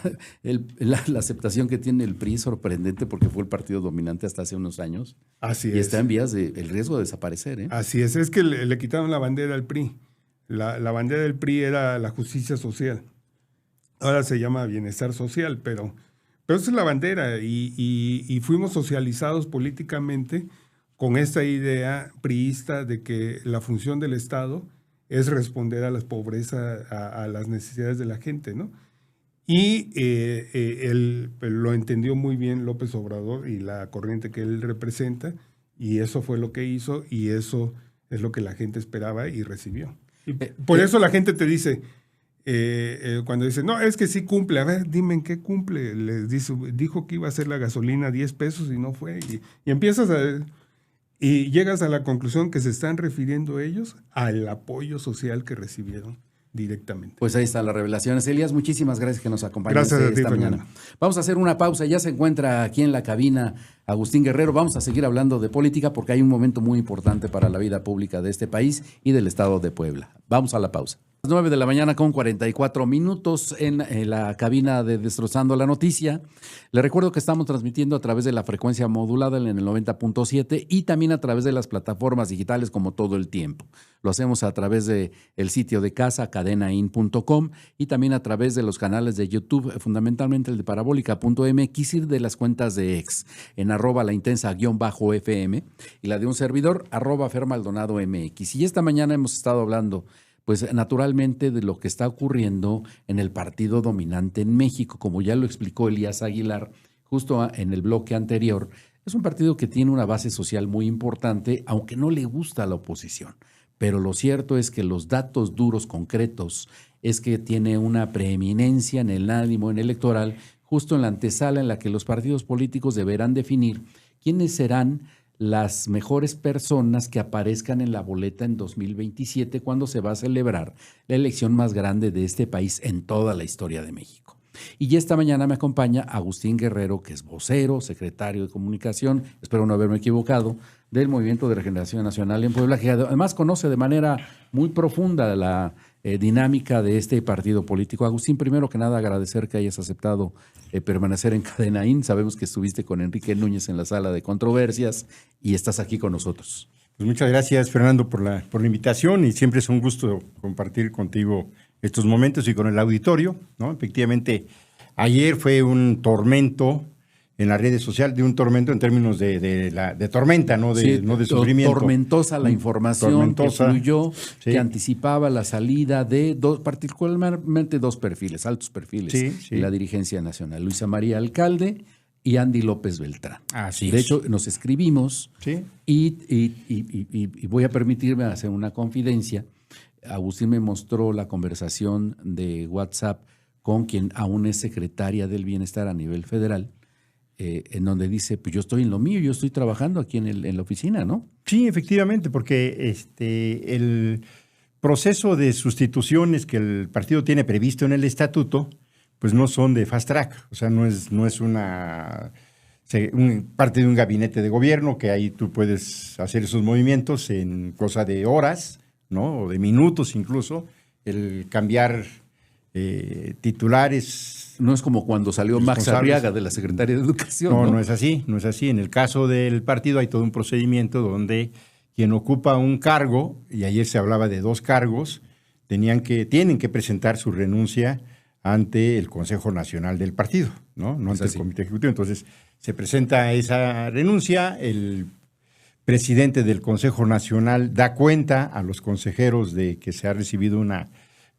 aceptación que tiene el PRI, sorprendente porque fue el partido dominante hasta hace unos años. Así y es. está en vías de el riesgo de desaparecer, ¿eh? Así es que le quitaron la bandera al PRI. La bandera del PRI era la justicia social. Ahora se llama bienestar social, pero esa es la bandera y fuimos socializados políticamente con esta idea priista de que la función del Estado es responder a la pobreza, a las necesidades de la gente, ¿no? Y él lo entendió muy bien López Obrador y la corriente que él representa, y eso fue lo que hizo, y eso es lo que la gente esperaba y recibió. Y por eso la gente te dice, cuando dice, no, es que sí cumple, a ver, dime en qué cumple. Les dijo que iba a ser la gasolina 10 pesos y no fue. Y empiezas y llegas a la conclusión que se están refiriendo ellos al apoyo social que recibieron directamente. Pues ahí están las revelaciones. Elías, muchísimas gracias que nos acompañaste Gracias a ti, esta mañana. Fernando. Vamos a hacer una pausa. Ya se encuentra aquí en la cabina Agustín Guerrero. Vamos a seguir hablando de política porque hay un momento muy importante para la vida pública de este país y del estado de Puebla. Vamos a la pausa. 9 de la mañana con 44 minutos en la cabina de Destrozando la Noticia. Le recuerdo que estamos transmitiendo a través de la frecuencia modulada en el 90.7 y también a través de las plataformas digitales como todo el tiempo. Lo hacemos a través del sitio de casa, cadenain.com, y también a través de los canales de YouTube, fundamentalmente el de parabólica.mx y de las cuentas de ex, en @laintensa_FM y la de un servidor, @fermaldonadomx. Y esta mañana hemos estado hablando pues naturalmente de lo que está ocurriendo en el partido dominante en México, como ya lo explicó Elías Aguilar justo en el bloque anterior. Es un partido que tiene una base social muy importante, aunque no le gusta a la oposición. Pero lo cierto es que los datos duros, concretos, es que tiene una preeminencia en el ánimo en electoral, justo en la antesala en la que los partidos políticos deberán definir quiénes serán las mejores personas que aparezcan en la boleta en 2027, cuando se va a celebrar la elección más grande de este país en toda la historia de México. Y ya esta mañana me acompaña Agustín Guerrero, que es vocero, secretario de Comunicación, espero no haberme equivocado, del Movimiento de Regeneración Nacional en Puebla, que además conoce de manera muy profunda la dinámica de este partido político. Agustín, primero que nada agradecer que hayas aceptado permanecer en Cadena IN. Sabemos que estuviste con Enrique Núñez en la sala de controversias y estás aquí con nosotros. Pues muchas gracias, Fernando, por la invitación, y siempre es un gusto compartir contigo estos momentos y con el auditorio, ¿no? Efectivamente, ayer fue un tormento en las redes sociales, de un tormento en términos de tormenta, no de, sí, no de sufrimiento. Tormentosa la información que fluyó, sí, que anticipaba la salida de particularmente dos perfiles, altos perfiles, sí. de la dirigencia nacional, Luisa María Alcalde y Andy López Beltrán. Así de es. hecho, nos escribimos, Sí. y voy a permitirme hacer una confidencia. Agustín me mostró la conversación de WhatsApp con quien aún es secretaria del Bienestar a nivel federal, en donde dice, pues yo estoy en lo mío, yo estoy trabajando aquí en la oficina, ¿no? Sí, efectivamente, porque el proceso de sustituciones que el partido tiene previsto en el estatuto, pues no son de fast track, o sea, no es parte de un gabinete de gobierno que ahí tú puedes hacer esos movimientos en cosa de horas, ¿no? O de minutos incluso, el cambiar titulares. No es como cuando salió Max Arriaga de la Secretaría de Educación. No es así, no es así. En el caso del partido hay todo un procedimiento donde quien ocupa un cargo, y ayer se hablaba de 2 cargos, tienen que presentar su renuncia ante el Consejo Nacional del partido, ¿no? No ante el Comité Ejecutivo. Entonces, se presenta esa renuncia, el presidente del Consejo Nacional da cuenta a los consejeros de que se ha recibido una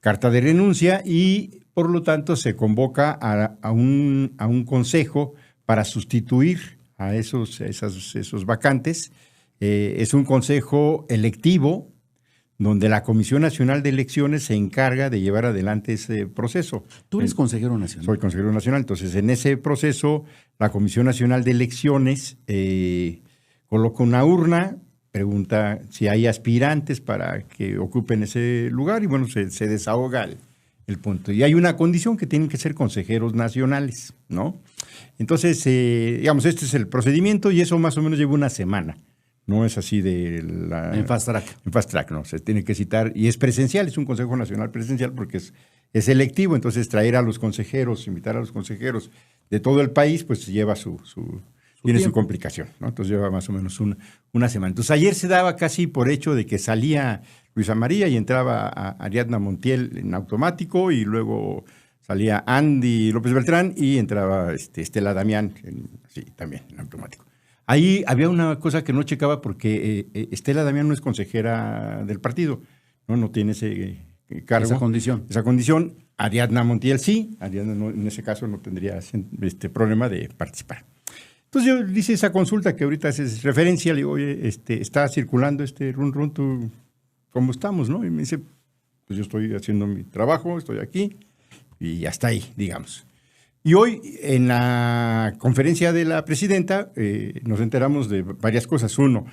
carta de renuncia y, por lo tanto, se convoca a un consejo para sustituir a esos vacantes. Es un consejo electivo donde la Comisión Nacional de Elecciones se encarga de llevar adelante ese proceso. ¿Tú eres consejero nacional? Soy consejero nacional. Entonces, en ese proceso, la Comisión Nacional de Elecciones coloca una urna, pregunta si hay aspirantes para que ocupen ese lugar y, bueno, se desahoga el punto. Y hay una condición que tienen que ser consejeros nacionales, ¿no? Entonces, digamos, este es el procedimiento y eso más o menos lleva una semana, No es así de la... En fast track. En fast track, no. Se tiene que citar. Y es presencial, es un Consejo Nacional presencial porque es selectivo. Entonces, traer a los consejeros, invitar a los consejeros de todo el país, pues lleva tiene su complicación, ¿no? Entonces, lleva más o menos una semana. Entonces, ayer se daba casi por hecho de que salía Luisa María y entraba a Ariadna Montiel en automático y luego salía Andy López Beltrán y entraba Estela Damián, también en automático. Ahí había una cosa que no checaba porque Estela Damián no es consejera del partido, no tiene ese cargo. Esa condición. Ariadna Montiel sí, Ariadna en ese caso no tendría problema de participar. Entonces yo le hice esa consulta que ahorita haces referencia, le digo, oye, está circulando run, ¿tú cómo estamos, no? Y me dice, pues yo estoy haciendo mi trabajo, estoy aquí y hasta ahí, digamos. Y hoy, en la conferencia de la presidenta, nos enteramos de varias cosas. Uno,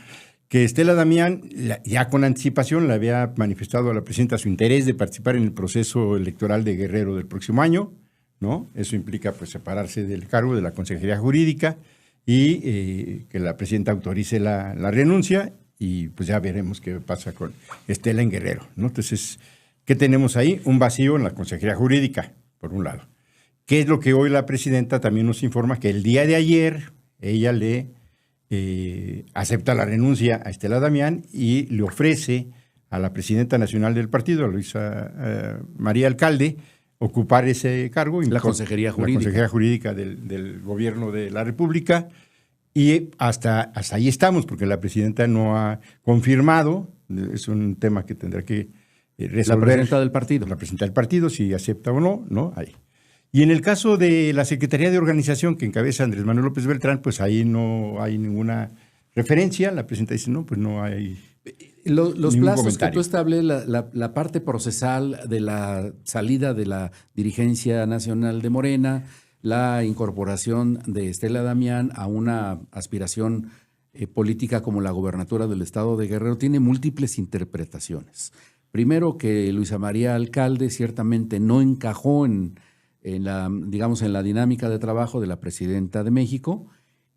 que Estela Damián, ya con anticipación, le había manifestado a la presidenta su interés de participar en el proceso electoral de Guerrero del próximo año, ¿no? Eso implica, pues, separarse del cargo de la Consejería Jurídica y que la presidenta autorice la renuncia y, pues, ya veremos qué pasa con Estela en Guerrero, ¿no? Entonces, ¿qué tenemos ahí? Un vacío en la Consejería Jurídica, por un lado. ¿Qué es lo que hoy la presidenta también nos informa? Que el día de ayer ella le acepta la renuncia a Estela Damián y le ofrece a la presidenta nacional del partido, a Luisa María Alcalde, ocupar ese cargo. La Consejería Jurídica. La Consejería Jurídica del Gobierno de la República. Y hasta ahí estamos, porque la presidenta no ha confirmado, es un tema que tendrá que resolver. La presidenta del partido. La presidenta del partido, si acepta o no, ¿no? Ahí. Y en el caso de la Secretaría de Organización que encabeza Andrés Manuel López Beltrán, pues ahí no hay ninguna referencia. La presidenta dice, no, pues no hay los ningún plazos comentario. que tú estableces, la parte procesal de la salida de la dirigencia nacional de Morena, la incorporación de Estela Damián a una aspiración política como la gobernatura del estado de Guerrero, tiene múltiples interpretaciones. Primero, que Luisa María Alcalde ciertamente no encajó en la dinámica de trabajo de la presidenta de México,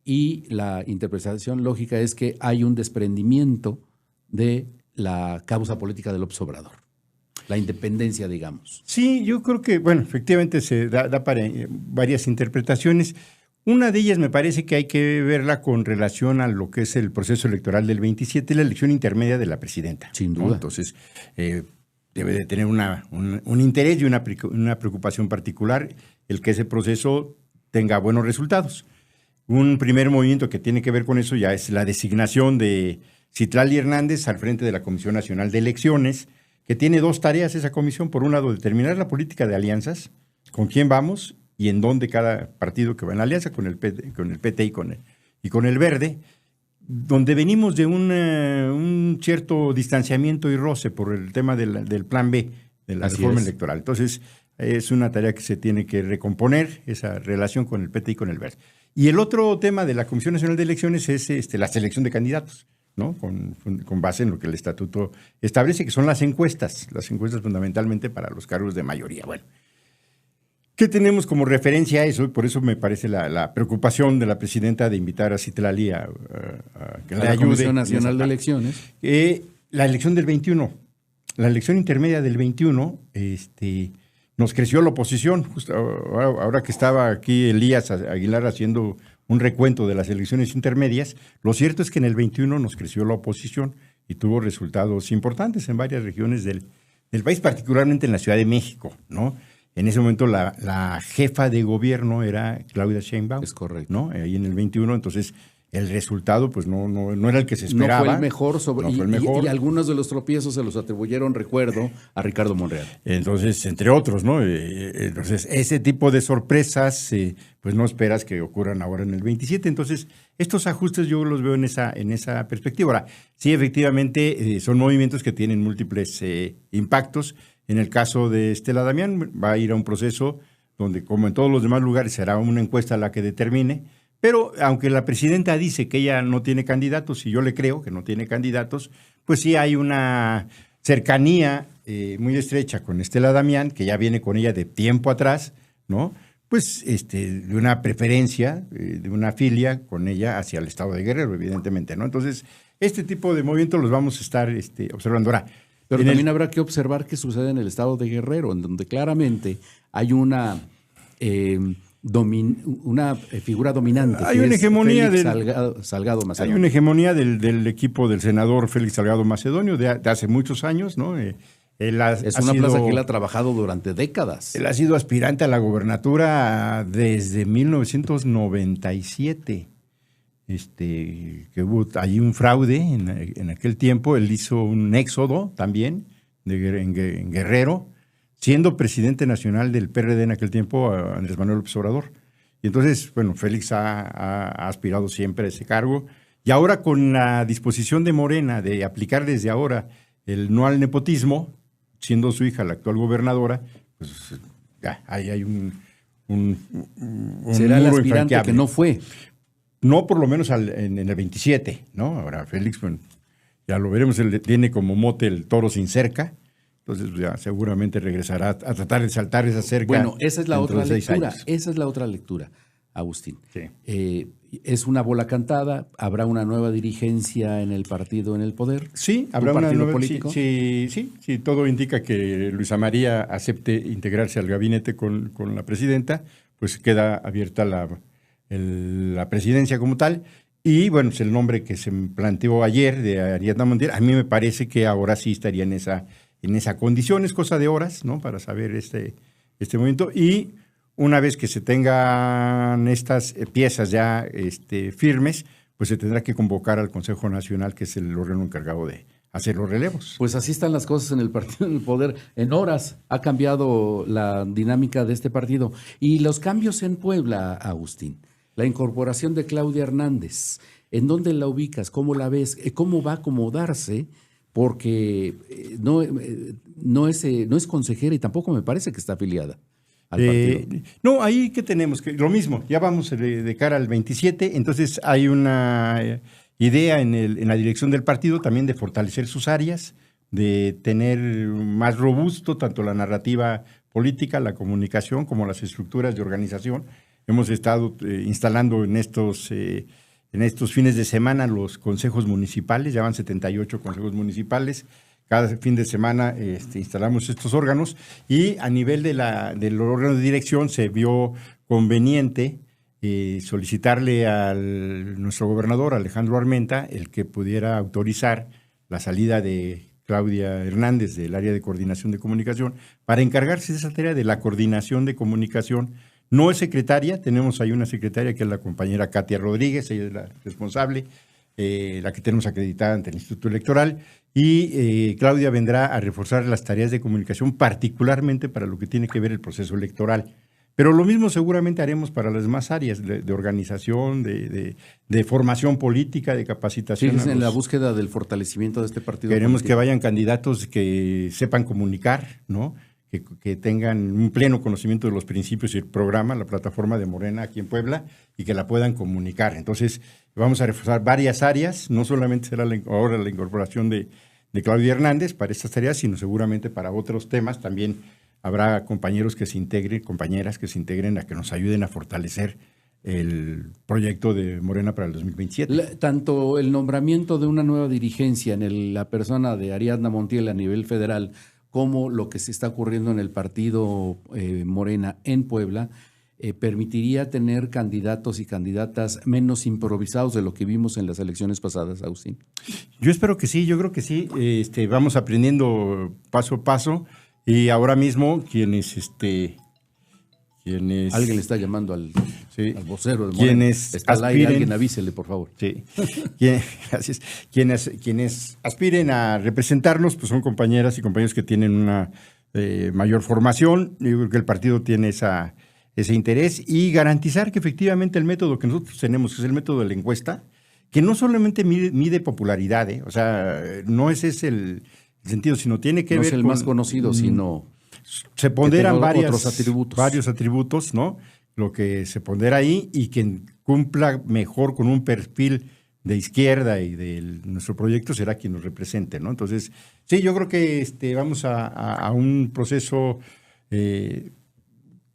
y la interpretación lógica es que hay un desprendimiento de la causa política del López Obrador, la independencia, digamos. Sí, yo creo que, bueno, efectivamente se da para varias interpretaciones. Una de ellas me parece que hay que verla con relación a lo que es el proceso electoral del 27, la elección intermedia de la presidenta. Sin duda. ¿No? Entonces, debe de tener un interés y una preocupación particular el que ese proceso tenga buenos resultados. Un primer movimiento que tiene que ver con eso ya es la designación de Citlali Hernández al frente de la Comisión Nacional de Elecciones, que tiene dos tareas esa comisión. Por un lado, determinar la política de alianzas, con quién vamos y en dónde cada partido que va en la alianza, con el PT y con el Verde, donde venimos de un cierto distanciamiento y roce por el tema del plan B, de la reforma electoral. Entonces, es una tarea que se tiene que recomponer, esa relación con el PT y con el Verde. Y el otro tema de la Comisión Nacional de Elecciones es la selección de candidatos, ¿no? Con base en lo que el estatuto establece, que son las encuestas fundamentalmente para los cargos de mayoría. Bueno, ¿qué tenemos como referencia a eso? Y por eso me parece la preocupación de la presidenta de invitar a Citlali a que le ayude. La Comisión Nacional de Elecciones. La elección del 21, la elección intermedia del 21, nos creció la oposición. Justo ahora que estaba aquí Elías Aguilar haciendo un recuento de las elecciones intermedias, lo cierto es que en el 21 nos creció la oposición y tuvo resultados importantes en varias regiones del país, particularmente en la Ciudad de México, ¿no? En ese momento la jefa de gobierno era Claudia Sheinbaum. Es correcto. ¿No? Ahí en el 21, entonces el resultado pues no era el que se esperaba. No fue el mejor. Y algunos de los tropiezos se los atribuyeron, recuerdo, a Ricardo Monreal. Entonces, entre otros, ¿no? Entonces, ese tipo de sorpresas, pues no esperas que ocurran ahora en el 27. Entonces, estos ajustes yo los veo en esa perspectiva. Ahora, sí, efectivamente, son movimientos que tienen múltiples impactos. En el caso de Estela Damián, va a ir a un proceso donde, como en todos los demás lugares, será una encuesta la que determine. Pero aunque la presidenta dice que ella no tiene candidatos, y yo le creo que no tiene candidatos, pues sí hay una cercanía muy estrecha con Estela Damián, que ya viene con ella de tiempo atrás, ¿no? pues, de una preferencia, de una filia con ella hacia el estado de Guerrero, evidentemente, ¿no? Entonces, este tipo de movimientos los vamos a estar observando. Ahora, pero también habrá que observar qué sucede en el estado de Guerrero, en donde claramente hay una figura dominante. Hay una hegemonía Salgado Macedonio. Hay una hegemonía del equipo del senador Félix Salgado Macedonio de hace muchos años, ¿no? Es una plaza que él ha trabajado durante décadas. Él ha sido aspirante a la gobernatura desde 1997. Que hubo ahí un fraude en aquel tiempo. Él hizo un éxodo también en Guerrero, siendo presidente nacional del PRD en aquel tiempo, Andrés Manuel López Obrador. Y entonces, bueno, Félix ha aspirado siempre a ese cargo. Y ahora con la disposición de Morena de aplicar desde ahora el no al nepotismo, siendo su hija la actual gobernadora, pues ya ahí hay un será el muro aspirante que no fue. No por lo menos en el 27, ¿no? Ahora Félix, bueno, ya lo veremos, él tiene como mote el toro sin cerca, entonces ya seguramente regresará a tratar de saltar esa cerca. Bueno, esa es la dentro otra de 6 lectura, años. esa es la otra lectura, Agustín. Sí. Es una bola cantada, habrá una nueva dirigencia en el partido en el poder. Sí, habrá una partido nueva político. Sí, todo indica que Luisa María acepte integrarse al gabinete con la presidenta, pues queda abierta la presidencia como tal. Y bueno, es el nombre que se planteó ayer de Ariadna Montiel. A mí me parece que ahora sí estaría en esa condición, es cosa de horas, ¿no? Para saber este momento. Y una vez que se tengan estas piezas ya firmes, pues se tendrá que convocar al Consejo Nacional, que es el órgano encargado de hacer los relevos. Pues así están las cosas en el partido en el poder. En horas ha cambiado la dinámica de este partido. Y los cambios en Puebla, Agustín. La incorporación de Claudia Hernández. ¿En dónde la ubicas? ¿Cómo la ves? ¿Cómo va a acomodarse? Porque no es consejera y tampoco me parece que está afiliada al partido. No, ahí que tenemos, que lo mismo, ya vamos de cara al 27, entonces hay una idea en la dirección del partido también de fortalecer sus áreas, de tener más robusto tanto la narrativa política, la comunicación, como las estructuras de organización. Hemos estado instalando en estos fines de semana los consejos municipales, ya van 78 consejos municipales. Cada fin de semana instalamos estos órganos y a nivel del órgano de dirección se vio conveniente solicitarle a nuestro gobernador, Alejandro Armenta, el que pudiera autorizar la salida de Claudia Hernández del área de coordinación de comunicación para encargarse de esa tarea de la coordinación de comunicación. No es secretaria, tenemos ahí una secretaria que es la compañera Katia Rodríguez, ella es la responsable, la que tenemos acreditada ante el Instituto Electoral, y Claudia vendrá a reforzar las tareas de comunicación, particularmente para lo que tiene que ver el proceso electoral. Pero lo mismo seguramente haremos para las demás áreas de organización, de formación política, de capacitación. Fíjense en la búsqueda del fortalecimiento de este partido. Queremos político. que vayan candidatos que sepan comunicar, ¿no? Que tengan un pleno conocimiento de los principios y el programa, la plataforma de Morena aquí en Puebla, y que la puedan comunicar. Entonces, vamos a reforzar varias áreas, no solamente será ahora la incorporación de Claudia Hernández para estas tareas, sino seguramente para otros temas. También habrá compañeros que se integren, compañeras que se integren a que nos ayuden a fortalecer el proyecto de Morena para el 2027. Tanto el nombramiento de una nueva dirigencia en la persona de Ariadna Montiel a nivel federal, como lo que se está ocurriendo en el partido Morena en Puebla, permitiría tener candidatos y candidatas menos improvisados de lo que vimos en las elecciones pasadas, Agustín. Yo espero que sí, yo creo que sí. Vamos aprendiendo paso a paso y ahora mismo quienes Alguien le está llamando al vocero de Morena. Quienes está al aire, alguien avísele, por favor. Sí. Gracias. Quienes aspiren a representarnos, pues son compañeras y compañeros que tienen una mayor formación. Yo creo que el partido tiene ese interés y garantizar que efectivamente el método que nosotros tenemos, que es el método de la encuesta, que no solamente mide popularidad, o sea, no ese es el sentido, sino tiene que ver con... No es el más conocido, sino... Se ponderan otros atributos. Varios atributos, ¿no? Lo que se pondera ahí y que cumpla mejor con un perfil de izquierda y de nuestro proyecto será quien nos represente, ¿no? Entonces, sí, yo creo que vamos a un proceso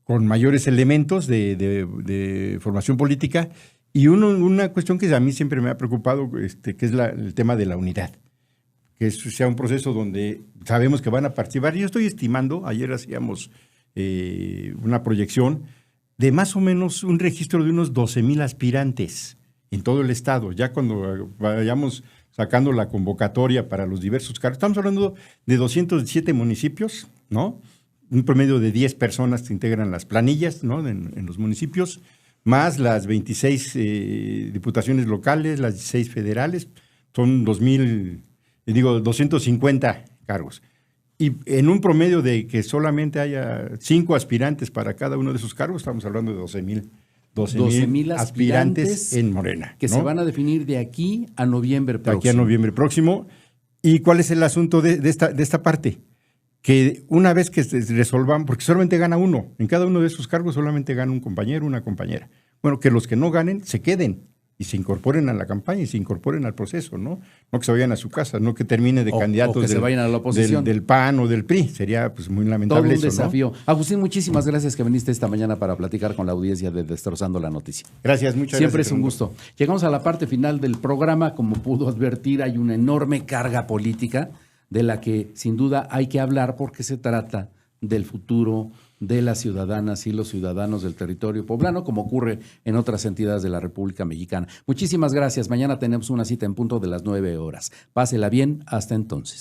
con mayores elementos de formación política. Y una cuestión que a mí siempre me ha preocupado, que es el tema de la unidad. Que sea un proceso donde sabemos que van a participar. Yo estoy estimando, ayer hacíamos una proyección de más o menos un registro de unos 12,000 aspirantes en todo el estado. Ya cuando vayamos sacando la convocatoria para los diversos cargos, estamos hablando de 207 municipios, ¿no? Un promedio de 10 personas que integran las planillas, ¿no? en los municipios, más las 26 diputaciones locales, las 16 federales, son 250 cargos. Y en un promedio de que solamente haya 5 aspirantes para cada uno de esos cargos, estamos hablando de 12,000 aspirantes en Morena. Que, ¿no?, se van a definir de aquí a noviembre próximo. De aquí a noviembre próximo. ¿Y cuál es el asunto de esta parte? Que una vez que se resolvan, porque solamente gana uno, en cada uno de esos cargos solamente gana un compañero, una compañera. Bueno, que los que no ganen se queden y se incorporen a la campaña y se incorporen al proceso, ¿no? No que se vayan a su casa, no que termine de candidatos o que se vayan a la oposición. Del PAN o del PRI. Sería pues muy lamentable todo un eso, desafío. ¿no? Agustín, muchísimas gracias que viniste esta mañana para platicar con la audiencia de Destrozando la Noticia. Gracias, muchas Siempre gracias. Siempre es un gusto. Llegamos a la parte final del programa. Como pudo advertir, hay una enorme carga política de la que sin duda hay que hablar porque se trata del futuro de las ciudadanas y los ciudadanos del territorio poblano, como ocurre en otras entidades de la República Mexicana. Muchísimas gracias. Mañana tenemos una cita en punto de las 9 horas. Pásela bien. Hasta entonces.